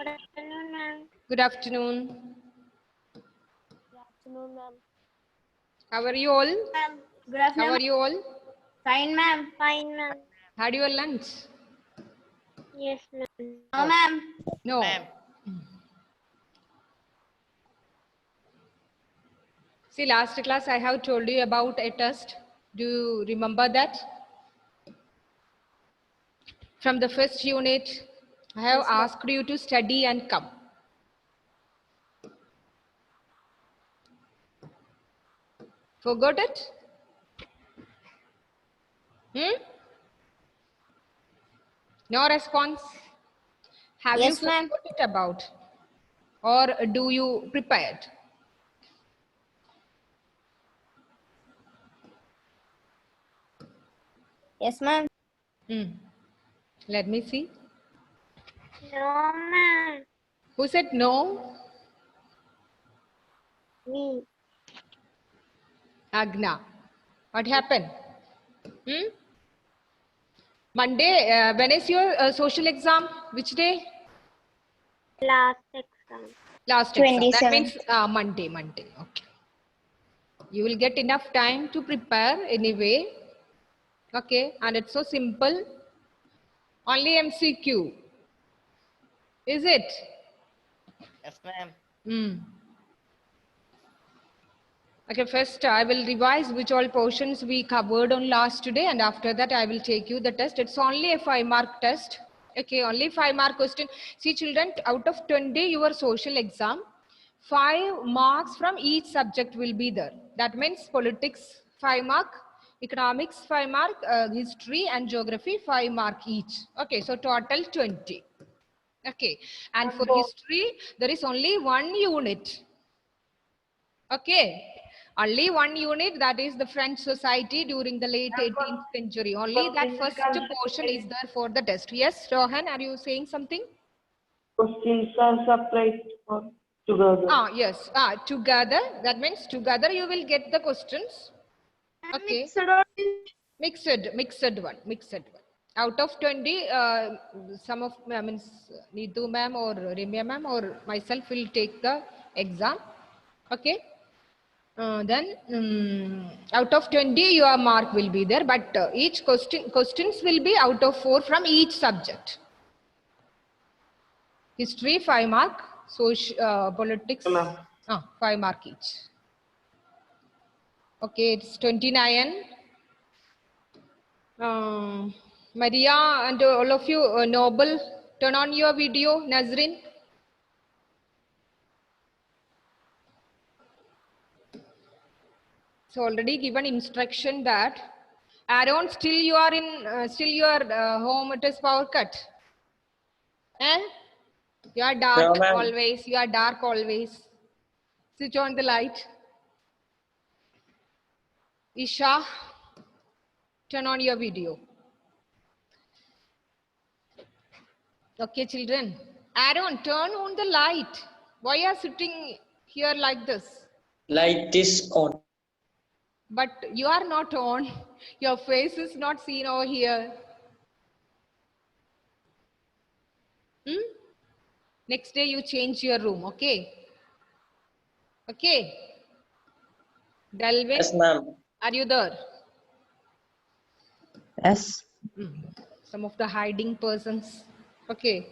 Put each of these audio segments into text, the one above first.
Good afternoon, ma'am. Good afternoon. Good afternoon, ma'am. How are you all? Ma'am. Good How afternoon. are you all? Fine, ma'am. Fine, ma'am. Had your lunch? Yes, ma'am. No, ma'am. No. See, last class I have told you about a test. Do you remember that? From the first unit, I have asked you to study and come. Forgot it? No response? Have Yes, you ma'am. forgot it about? Or do you prepare it? Yes, ma'am. Let me see. No, ma'am. Who said no? Me. Agna. What happened? Monday, when is your social exam? Which day? Last exam. Last exam. That 27th. means Monday. Okay. You will get enough time to prepare anyway. Okay. And it's so simple. Only MCQ. Is it? Yes, ma'am. Okay, first I will revise which all portions we covered on last day, and after that I will take you the test. It's only a 5-mark test. Okay, only 5-mark question. See children, out of 20 your social exam, 5 marks from each subject will be there. That means politics 5 mark, economics 5 mark, history and geography 5 mark each. Okay, so total 20. Okay, and for history there is only 1 unit. Okay, only 1 unit, that is the French society during the late 18th century. Only that first portion is there for the test. Yes, Rohan, are you saying something? Questions are supplied for together. Yes, together, that means together you will get the questions. Okay, mixed one. Out of 20, some of, means Neetu ma'am or Ramya ma'am or myself will take the exam. Okay. Then out of 20 your mark will be there, but each questions will be out of 4 from each subject. History 5 mark, social politics 5 mark each. Okay, it's 29. Maria and all of you, Noble, turn on your video. Nazrin. So already given instruction that Aaron, still you are in, still your home it is power cut. You are dark always. You are dark always. Switch on the light. Isha, turn on your video. Okay, children. Aaron, turn on the light. Why are you sitting here like this? Light is on. But you are not on. Your face is not seen over here. Next day you change your room, okay? Okay. Delvin, Yes, ma'am. are you there? Yes. Some of the hiding persons. Okay.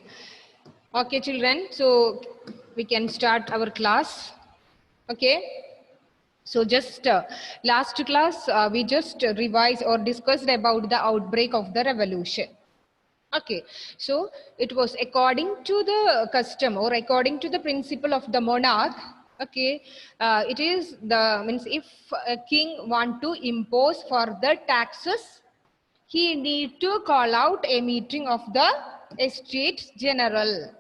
Okay, children. So we can start our class. Okay. So just last class, we just revised or discussed about the outbreak of the revolution. Okay, so it was according to the custom or according to the principle of the monarch. Okay, it is the means if a king want to impose further taxes, he need to call out a meeting of the Estates General.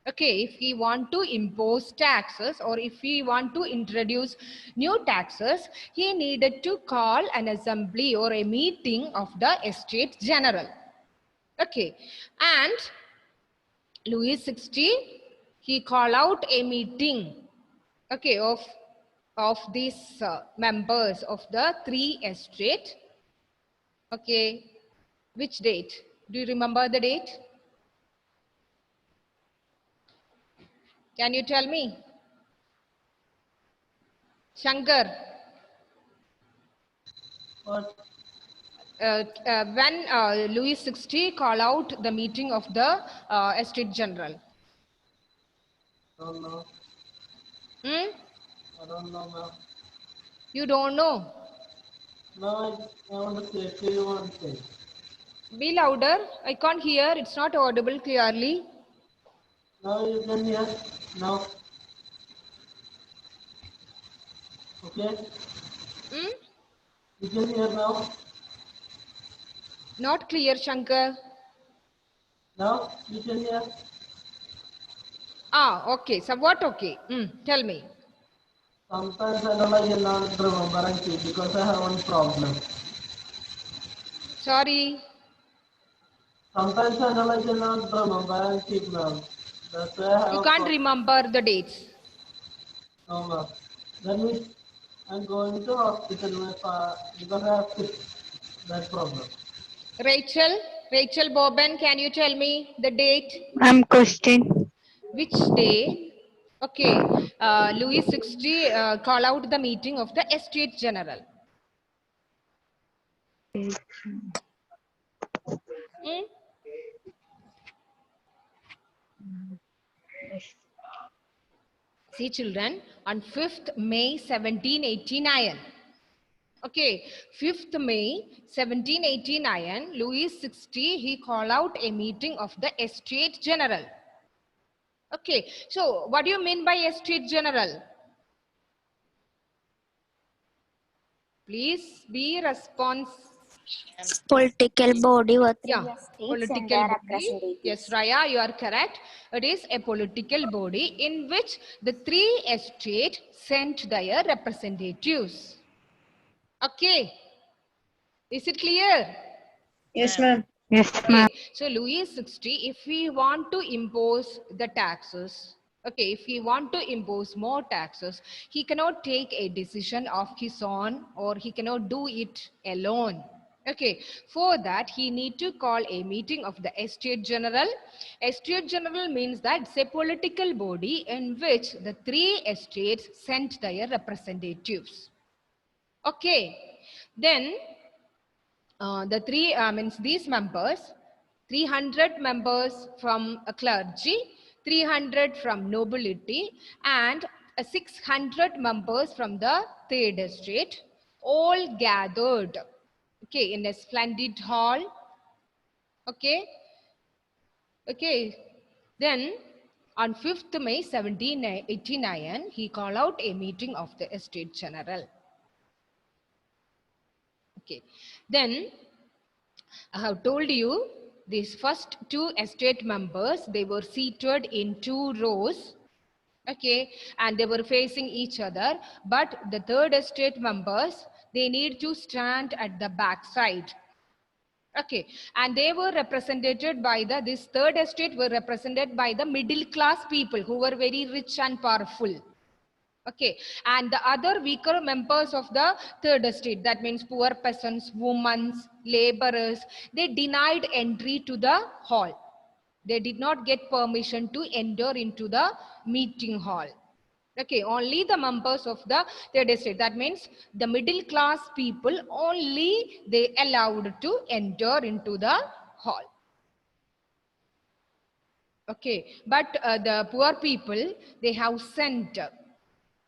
Okay, if he want to impose taxes or if he want to introduce new taxes, he needed to call an assembly or a meeting of the Estates General. Okay, and Louis XVI, he called out a meeting, okay, of these members of the 3 estates. Okay, which date? Do you remember the date? Can you tell me? Shankar, What? when Louis XVI called out the meeting of the Estate General? Don't know. Hmm? I don't know, ma'am. You don't know? No, I want to say to you one thing. Be louder. I can't hear. It's not audible clearly. Now you can hear. Now. Okay? Hmm? You can hear now. Not clear, Shankar. Now you can hear. Ah, okay. Somewhat okay. Tell me. Sometimes I don't like not remembering it because I have one problem. Sorry. Sometimes I don't like not remembering it, ma'am. That's why I have You a can't problem. remember the dates. No, ma'am. That means I'm going to hospital because I have that problem. Rachel Boban, can you tell me the date? I'm question. Which day? Okay. Louis XVI call out the meeting of the Estate General. Hmm? See children, on 5th May 1789. Okay, 5th May 1789, Louis XVI, he called out a meeting of the Estate General. Okay, so what do you mean by Estate General? Please be responsive. Political body with Yeah, three estates and political their body. representatives. Yes, Raya, you are correct. It is a political body in which the three estates sent their representatives. Okay, is it clear? Yes, ma'am. Yes, Okay, so Louis XVI, if we want to impose the taxes, okay, if he want to impose more taxes, he cannot take a decision of his own or he cannot do it alone. Okay, for that he need to call a meeting of the Estate General. Estate General means that it's a political body in which the three estates sent their representatives. Okay, then the three means these members, 300 members from a clergy, 300 from nobility, and 600 members from the third estate, all gathered, okay, in a splendid hall. Okay, then on 5th May 1789, he called out a meeting of the Estate General. Okay, then I have told you these first two estate members, they were seated in two rows, okay, and they were facing each other, but the third estate members, they need to stand at the back side. Okay, and they were represented by this third estate were represented by the middle class people who were very rich and powerful. Okay, and the other weaker members of the third estate, that means poor peasants, women, laborers, they denied entry to the hall. They did not get permission to enter into the meeting hall. Okay, only the members of the third estate, that means the middle class people, only they allowed to enter into the hall. Okay, but the poor people, they have sent,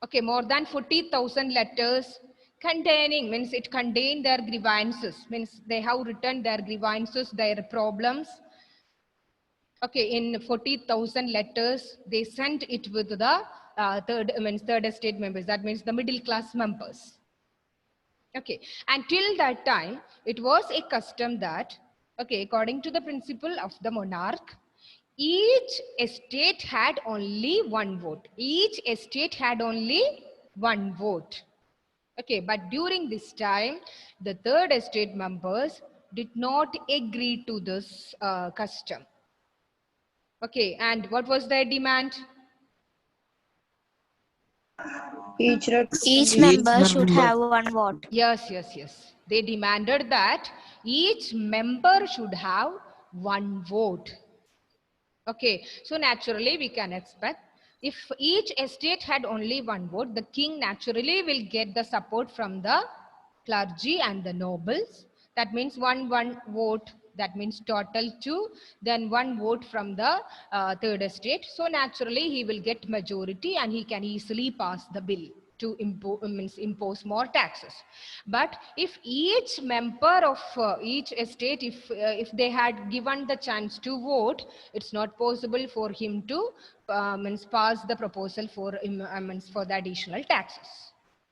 okay, more than 40,000 letters containing, means it contained their grievances, means they have written their grievances, their problems. Okay, in 40,000 letters, they sent it with the third estate members, that means the middle class members. Okay, until that time, it was a custom that, okay, according to the principle of the monarch, each estate had only one vote. Each estate had only one vote. Okay, but during this time, the third estate members did not agree to this custom. Okay, and what was their demand? Each member should have one vote. Yes. They demanded that each member should have one vote. Okay, so naturally we can expect If each estate had only one vote, the king naturally will get the support from the clergy and the nobles. That means one vote, that means total 2, then one vote from the third estate. So naturally he will get majority and he can easily pass the bill to impose more taxes. But if each member of each estate, if they had given the chance to vote, it's not possible for him to pass the proposal for for the additional taxes.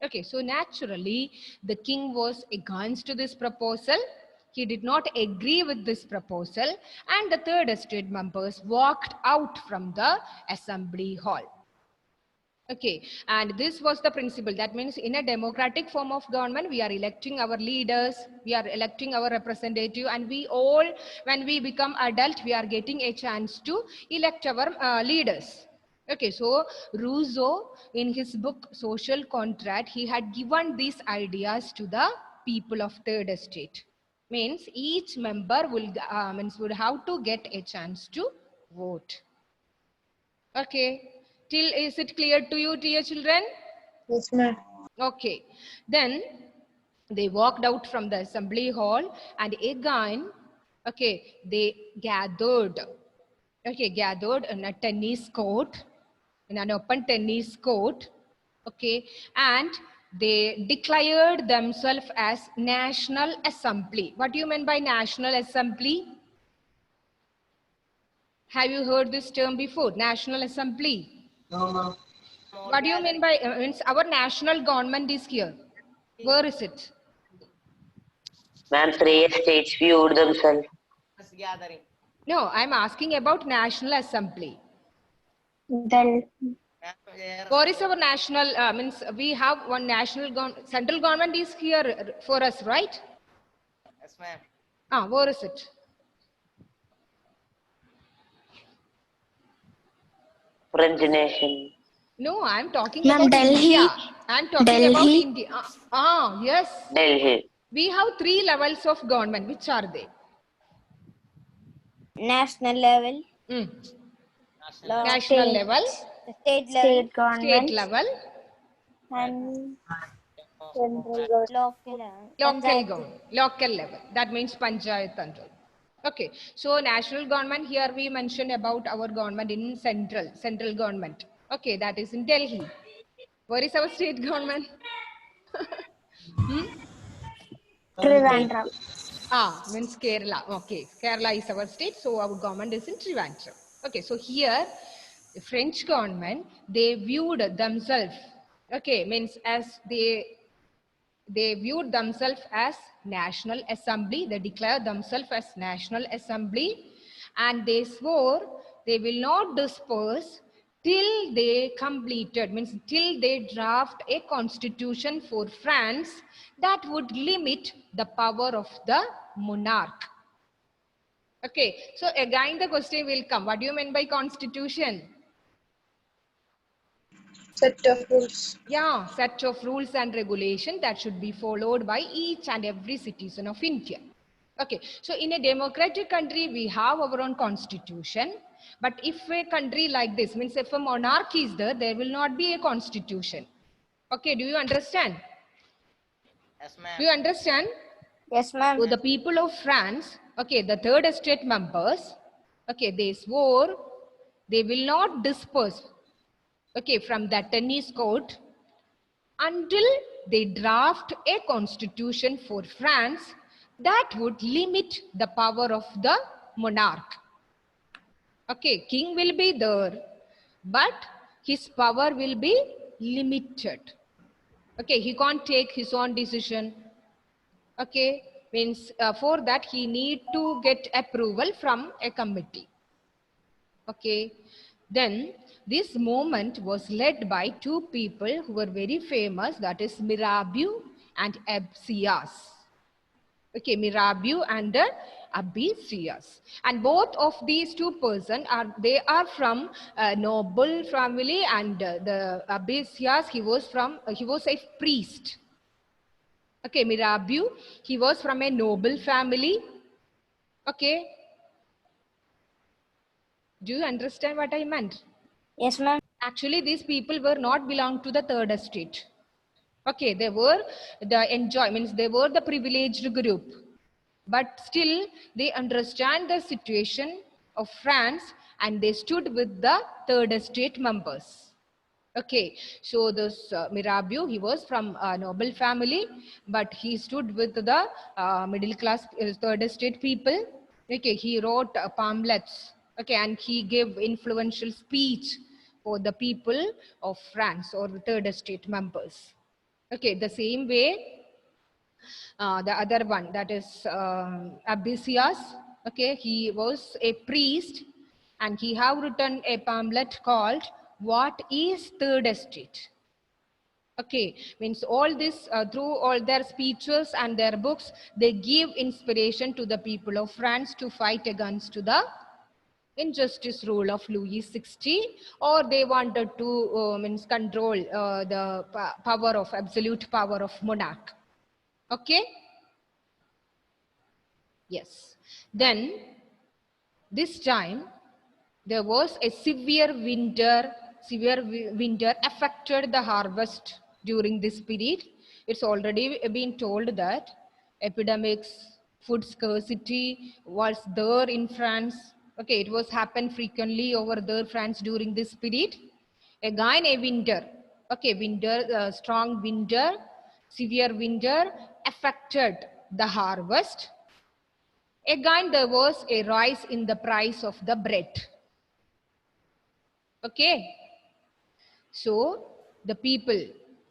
Okay, so naturally the king was against this proposal. He did not agree with this proposal, and the third estate members walked out from the assembly hall. Okay, and this was the principle. That means in a democratic form of government, we are electing our leaders, we are electing our representative, and we all, when we become adult, we are getting a chance to elect our leaders. Okay, so Rousseau, in his book Social Contract, he had given these ideas to the people of third estate. Means each member will would have to get a chance to vote. Okay. Till is it clear to you, dear children? Yes, ma'am. Okay. Then they walked out from the assembly hall and again, okay, they gathered. Okay, gathered in a tennis court, in an open tennis court. Okay, and they declared themselves as National Assembly. What do you mean by National Assembly? Have you heard this term before? National Assembly. No, ma'am. What do you mean by means our national government is here? Where is it? Ma'am, 3 states viewed themselves. Gathering. No, I'm asking about National Assembly. Delhi. Where is our national, means we have one national central government is here for us, right? Yes, ma'am. Where is it? French nation. No, I'm talking Ma'am, about Delhi. India. I'm talking Delhi. about India. Yes. Delhi. We have 3 levels of government. Which are they? National level. National level, State level. state level, And local level. local level. That means Panchayat Tantra. Okay, so national government, here we mentioned about our government in central government. Okay, that is in Delhi. Where is our state government? Trivandrum. Means Kerala. Okay, Kerala is our state, so our government is in Trivandrum. Okay, so here the French government, they viewed themselves, okay, means as they viewed themselves as National Assembly. They declared themselves as National Assembly, and they swore they will not disperse till they completed, means till they draft a constitution for France that would limit the power of the monarch. Okay, so again the question will come. What do you mean by constitution? Set of rules. Yeah, set of rules and regulation that should be followed by each and every citizen of India. Okay, so in a democratic country, we have our own constitution. But if a country like this, means if a monarch is there, there will not be a constitution. Okay, do you understand? Yes, ma'am. Do you understand? Yes, ma'am. So the people of France, okay, the third estate members, okay, they swore they will not disperse, okay, from the tennis court until they draft a constitution for France that would limit the power of the monarch. Okay, king will be there, but his power will be limited. Okay, he can't take his own decision. Okay, means for that he need to get approval from a committee. Okay, then this movement was led by 2 people who were very famous, that is Mirabeau and Absias. Okay, Mirabeau and Absias. And both of these 2 persons are from a noble family, and the Absias, he was a priest. Okay, Mirabeau, he was from a noble family. Okay. Do you understand what I meant? Yes, ma'am. Actually, these people were not belong to the third estate. Okay, they were the means they were the privileged group. But still, they understand the situation of France and they stood with the third estate members. Okay, so this Mirabeau, he was from a noble family, but he stood with the middle class third estate people. Okay, he wrote pamphlets. Okay, and he gave influential speech for the people of France or the third estate members. Okay, the same way, the other one, that is Abbesias. Okay, he was a priest and he have written a pamphlet called What is Third Estate? Okay, means all this, through all their speeches and their books, they give inspiration to the people of France to fight against the injustice rule of Louis XVI, or they wanted to means control the power of absolute power of monarch. Okay. Yes. Then this time there was a severe winter. Severe winter affected the harvest during this period. It's already been told that epidemics, food scarcity was there in France. Okay, it was happened frequently over there France during this period. Again a winter. Okay, winter, strong winter, severe winter affected the harvest. Again, there was a rise in the price of the bread. Okay. So, the people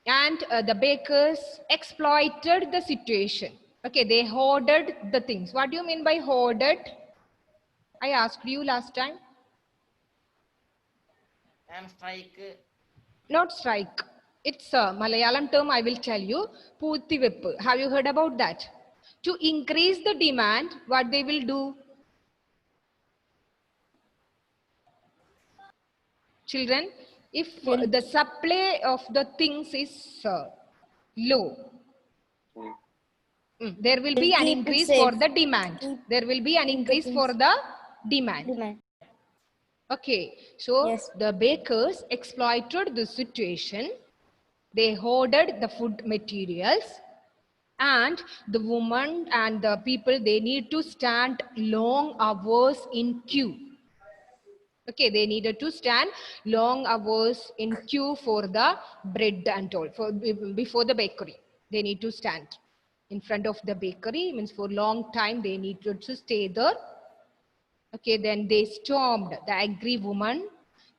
and the bakers exploited the situation. Okay, they hoarded the things. What do you mean by hoarded? I asked you last time. Strike. Not strike. It's a Malayalam term, I will tell you. Poothivepu. Have you heard about that? To increase the demand, what they will do? Children, if the supply of the things is low, there will be an increase for the demand. There will be an increase for the demand. Okay, so the bakers exploited the situation. They hoarded the food materials, and the women and the people, they need to stand long hours in queue. Okay, they needed to stand long hours in queue for the bread and all, before the bakery. They need to stand in front of the bakery, means for long time they needed to stay there. Okay, then they stormed, the angry woman,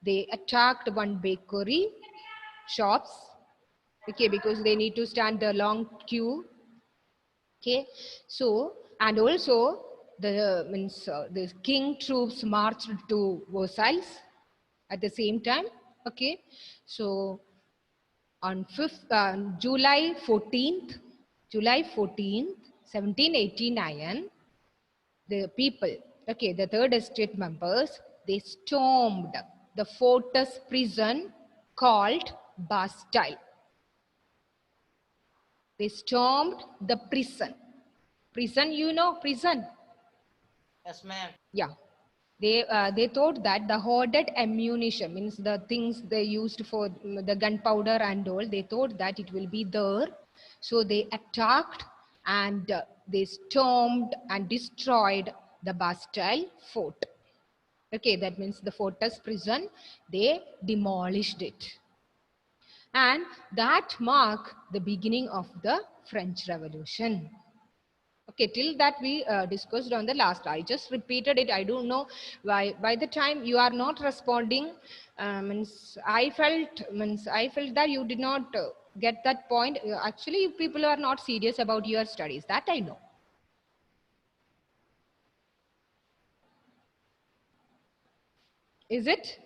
they attacked one bakery shops. Okay, because they need to stand the long queue. Okay, so, and also the king troops marched to Versailles at the same time. Okay, so on July 14th, 1789, the people, okay, the third estate members, they stormed the fortress prison called Bastille. They stormed the prison. Prison, you know, prison. Yes, ma'am. Yeah. They thought that the hoarded ammunition, means the things they used for the gunpowder and all, they thought that it will be there. So they attacked and they stormed and destroyed the Bastille fort. Okay, that means the fortress prison, they demolished it. And that marked the beginning of the French Revolution. Okay, till that we discussed on the last. I just repeated it. I don't know why. By the time you are not responding, I felt that you did not get that point. Actually, people are not serious about your studies. That I know. Is it?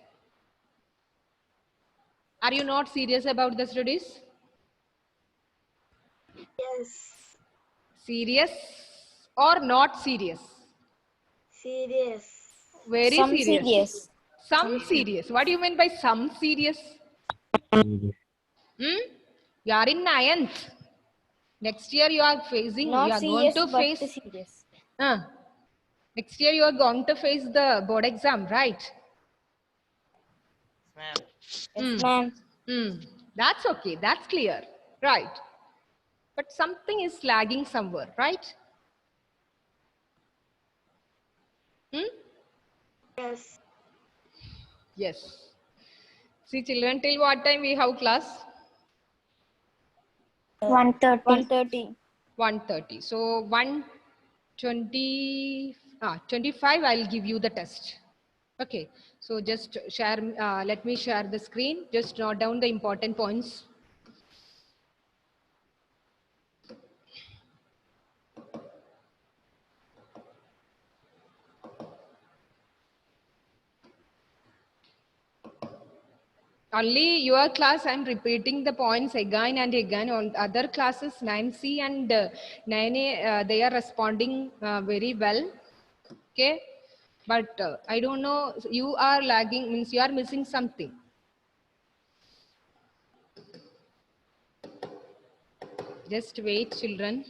Are you not serious about the studies? Yes. Serious or not serious? Serious. Very Some serious. serious. Some serious. What do you mean by some serious? You are in 9th. Next year you are facing, Not you are serious, going to but face. serious. Next year you are going to face the board exam, right? ma'am. Mm. Mm. That's okay. That's clear. Right. But something is lagging somewhere, right? Hmm? Yes. Yes. See, children, till what time we have class? 1:30. 1:30. So 1:20, 25, I'll give you the test. Okay. So just share, let me share the screen. Just note down the important points. Only your class, I'm repeating the points again and again. On other classes, 9C and 9A, they are responding very well. Okay. But I don't know, you are lagging, means you are missing something. Just wait, children.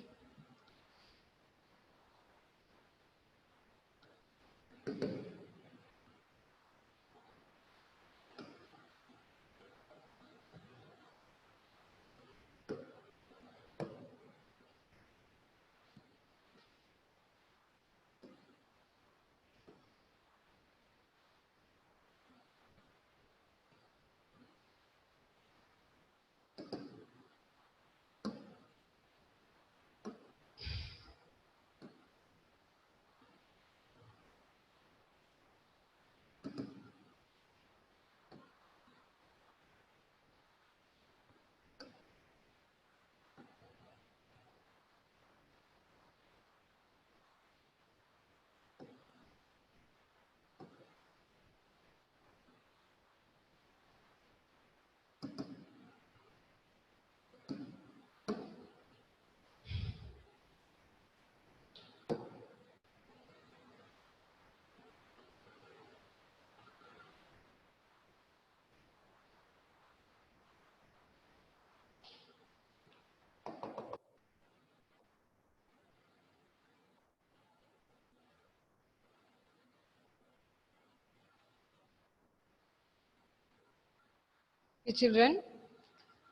Okay, children.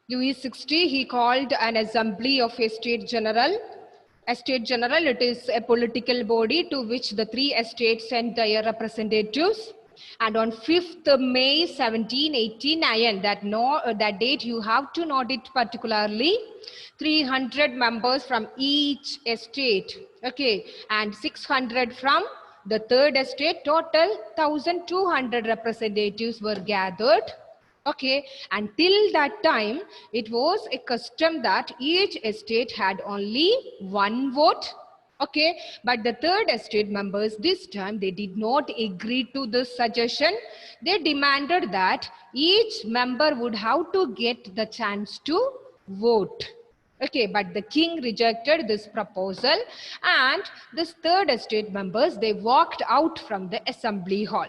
Louis XVI, he called an assembly of a state general. A state general, it is a political body to which the three estates sent their representatives. And on 5th May 1789, that date you have to note it particularly, 300 members from each estate, okay, and 600 from the third estate, total 1,200 representatives were gathered. Okay, until that time, it was a custom that each estate had only one vote. Okay, but the third estate members this time they did not agree to this suggestion. They demanded that each member would have to get the chance to vote. Okay, but the king rejected this proposal, and this third estate members they walked out from the assembly hall.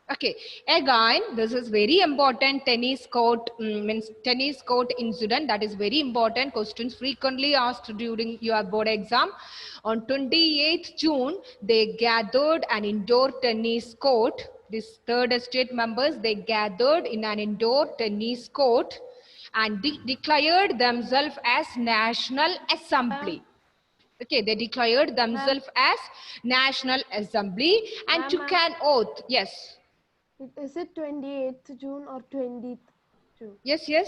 Okay, again, this is very important tennis court, means tennis court incident. That is very important. Questions frequently asked during your board exam. On 28th June, they gathered an indoor tennis court. These third estate members, they gathered in an indoor tennis court and declared themselves as National Assembly. Okay, they declared themselves as National Assembly and took an oath. Yes. Is it 28th June or 20th June? Yes, yes.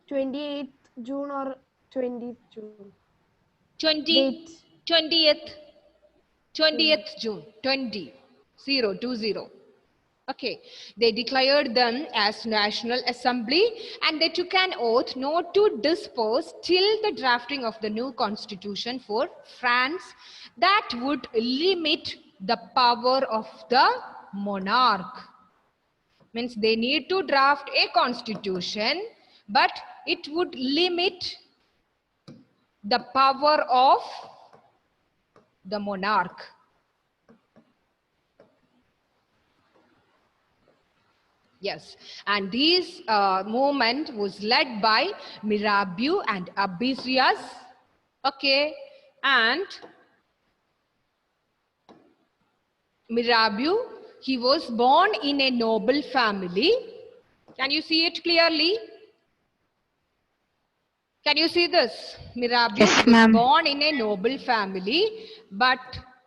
28th June or 20th June? 20th June, 20. Okay, they declared them as National Assembly and they took an oath not to dispose till the drafting of the new constitution for France that would limit the power of the monarch. Means they need to draft a constitution, but it would limit the power of the monarch. Yes, and this movement was led by Mirabeau and Abesias. Okay, and Mirabeau, he was born in a noble family. Can you see it clearly? Can you see this? Mirabeau was born in a noble family, but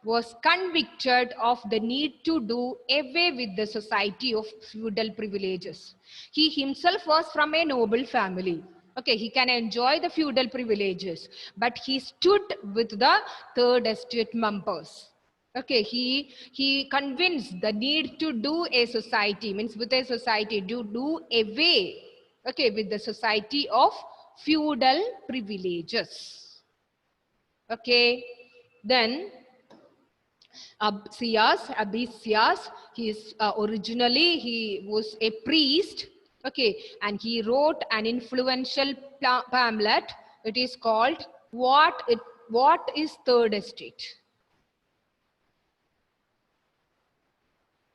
was convicted of the need to do away with the society of feudal privileges. He himself was from a noble family. Okay, he can enjoy the feudal privileges, but he stood with the third estate members. Okay, he convinced the need to do a society, means with a society, to do away, okay, with the society of feudal privileges. Okay, then Abisias, originally he was a priest. Okay, and he wrote an influential pamphlet. It is called What is Third Estate?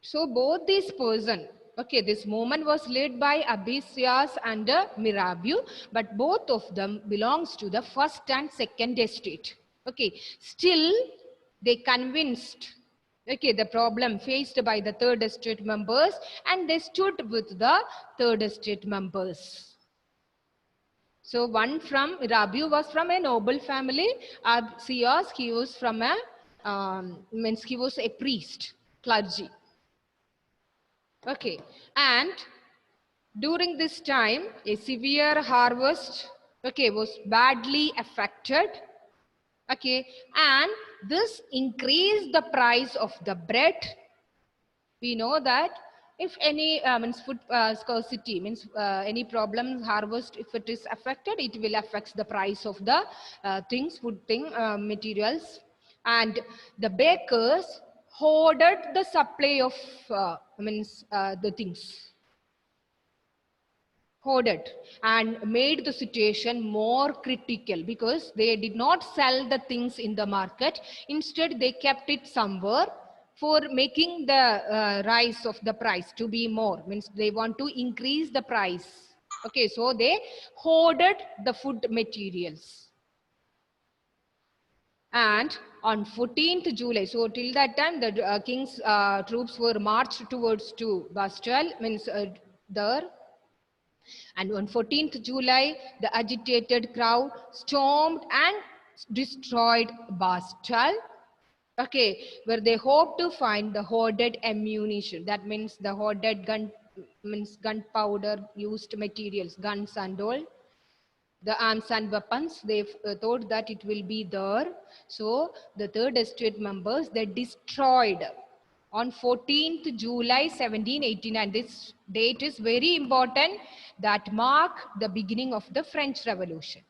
So both these person, okay, this movement was led by Abisias and Mirabeau, but both of them belongs to the first and second estate. Okay, still they convinced, okay, the problem faced by the third estate members, and they stood with the third estate members. So one from Mirabeau was from a noble family. Abisias, he was from a he was a priest, clergy. Okay, and during this time, a severe harvest, okay, was badly affected. Okay, and this increased the price of the bread. We know that if any means food scarcity, means any problem harvest, if it is affected, it will affect the price of the things, food thing, materials, and the bakers hoarded the supply of the things, hoarded, and made the situation more critical because they did not sell the things in the market. Instead, they kept it somewhere for making the rise of the price to be more, means they want to increase the price. Okay, so they hoarded the food materials. And on 14th July, so till that time, the king's troops were marched towards to Bastille, means there. And on 14th July, the agitated crowd stormed and destroyed Bastille. Okay, where they hoped to find the hoarded ammunition. That means the hoarded gunpowder used materials, guns and all. The arms and weapons, they thought that it will be there. So the third estate members, they destroyed on 14th July 1789. This date is very important, that mark the beginning of the French Revolution.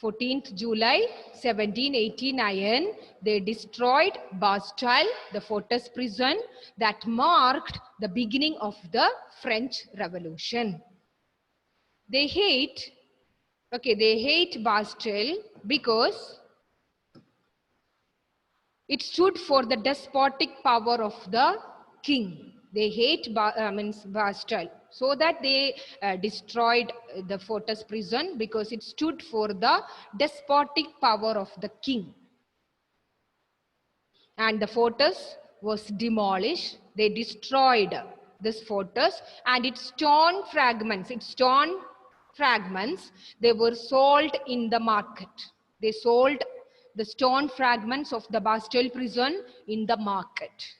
14th July 1789, they destroyed Bastille, the fortress prison that marked the beginning of the French Revolution. They hate Bastille because it stood for the despotic power of the king. They hate Bastille, so that they destroyed the fortress prison because it stood for the despotic power of the king. And the fortress was demolished. They destroyed this fortress, and its stone fragments, they were sold in the market. They sold the stone fragments of the Bastille prison in the market.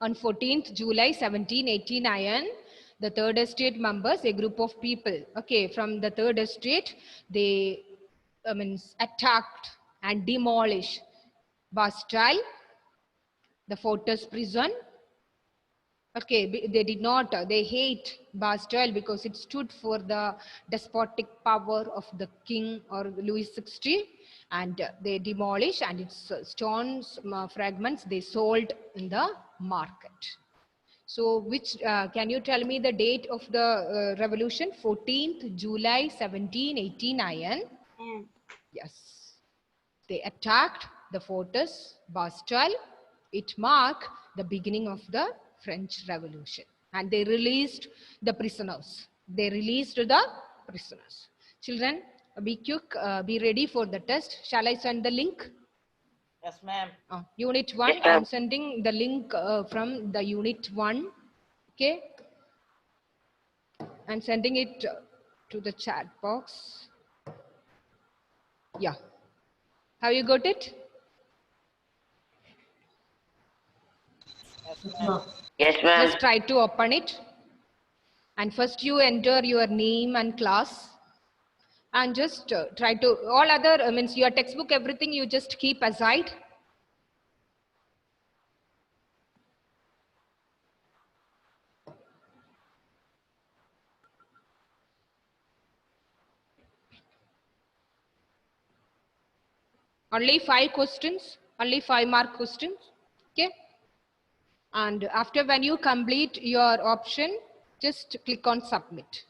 On 14th July 1789, the third estate members, a group of people, okay, from the third estate, they attacked and demolished Bastille, the fortress prison. Okay, they did not, they hate Bastille because it stood for the despotic power of the king, or Louis XVI, and they demolished, and its stones fragments they sold in the market. So which, can you tell me the date of the revolution? 14th July 1789. Yes. They attacked the fortress Bastille. It marked the beginning of the French Revolution. And they released the prisoners. Children, Be quick, be ready for the test. Shall I send the link? Yes, ma'am. Unit 1, Yes, ma'am. I'm sending the link from the Unit 1. Okay. I'm sending it to the chat box. Yeah. Have you got it? Yes, Yes, ma'am. ma'am. Yes, ma'am. Just try to open it. And first you enter your name and class. And just try to, all other, means your textbook, everything you just keep aside. Only 5 questions, only 5-mark questions. Okay. And after when you complete your option, just click on submit.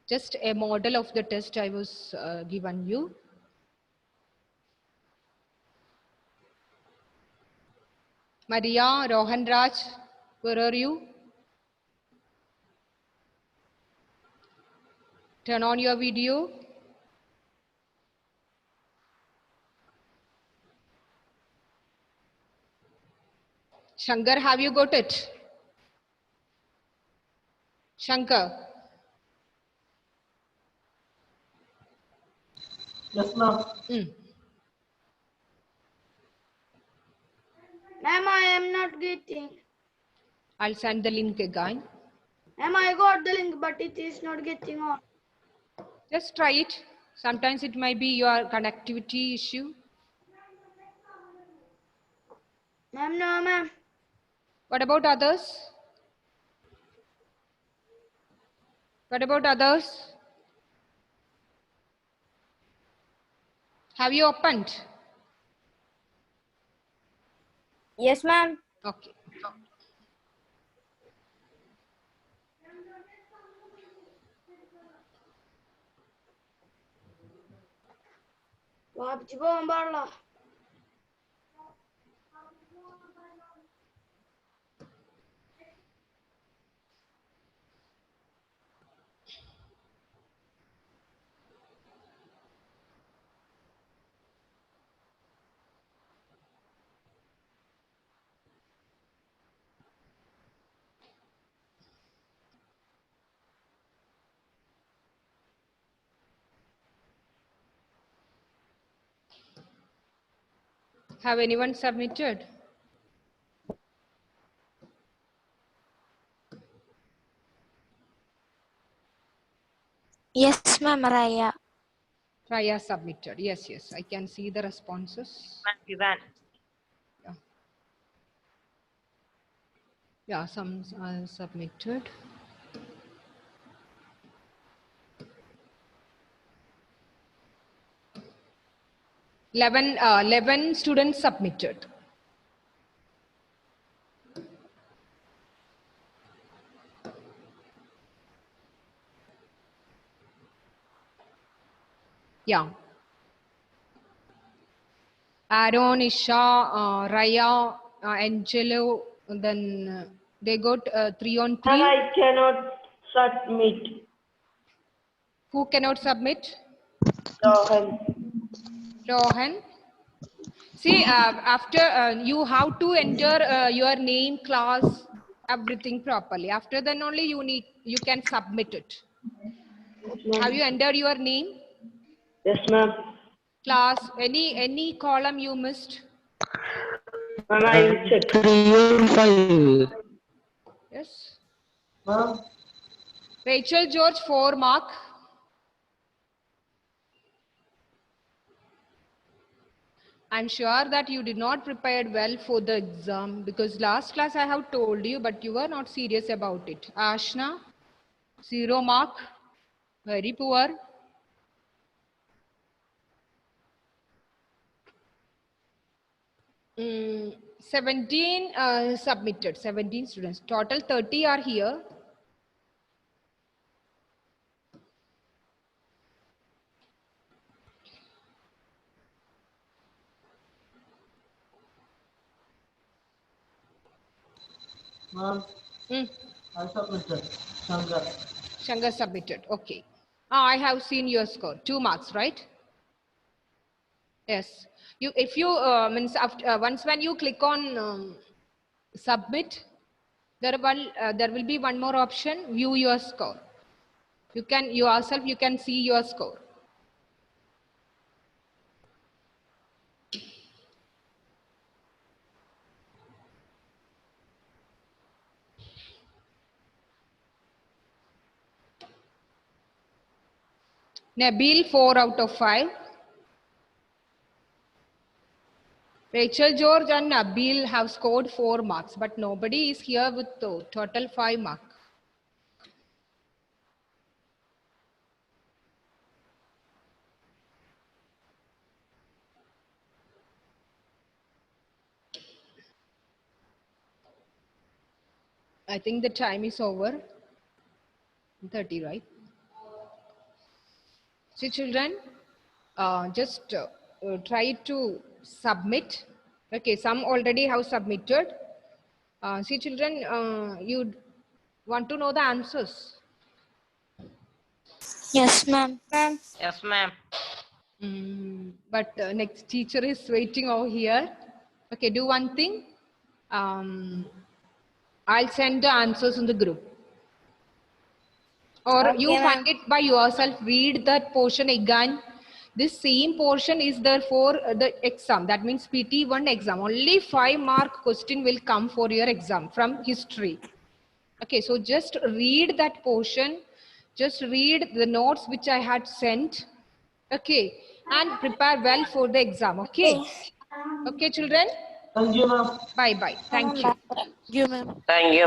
Just a model of the test I was given you. Maria, Rohan Raj, where are you? Turn on your video. Shankar, have you got it? Shankar. Yes, ma'am. Ma'am, I am not getting. I'll send the link again. Ma'am, I got the link, but it is not getting on. Just try it. Sometimes it might be your connectivity issue. Ma'am, no, ma'am. What about others? What about others? Have you opened? Yes, ma'am. Okay. വാപ്പിച്ച് പോകാൻ പാടില്ല. Have anyone submitted? Yes, ma'am, Raya. Raya submitted. Yes, yes. I can see the responses. Vivan. Yeah. Yeah, some are submitted. Eleven students submitted. Yeah. Aaron, Isha, Raya, Angelo, then they got 3 on 3. I cannot submit. Who cannot submit? Rohan. Rohan. See, after you have to enter your name, class, everything properly. After then only you can submit it. Have you entered your name, Yes, ma'am. class, any column you missed? Ma'am, I will check. 3 on 5. Yes. Ma'am. Rachel George, 4 mark. I'm sure that you did not prepare well for the exam because last class I have told you, but you were not serious about it. Ashna, 0 mark. Very poor. Mm, 17 submitted, 17 students. Total 30 are here. Ma'am. I submitted. Shankar. Shankar submitted. Okay. I have seen your score. 2 marks, right? Yes. You, if you means after once when you click on submit, there will be one more option. View your score. You can yourself you can see your score. Nabil 4 out of 5. Rachel George and Nabil have scored 4 marks, but nobody is here with total 5 marks. I think the time is over. 30, right? See, children, just try to submit. Okay, some already have submitted. See, children, you want to know the answers? Yes, ma'am. Yes, ma'am. But next teacher is waiting over here. Okay, do one thing. I'll send the answers in the group. Or you find it by yourself, read that portion again. This same portion is there for the exam. That means PT1 exam. Only 5-mark question will come for your exam from history. Okay, so just read that portion. Just read the notes which I had sent. Okay, and prepare well for the exam. Okay. Okay, children. Thank you, ma'am. Bye-bye. Thank you. You, ma'am. Thank you.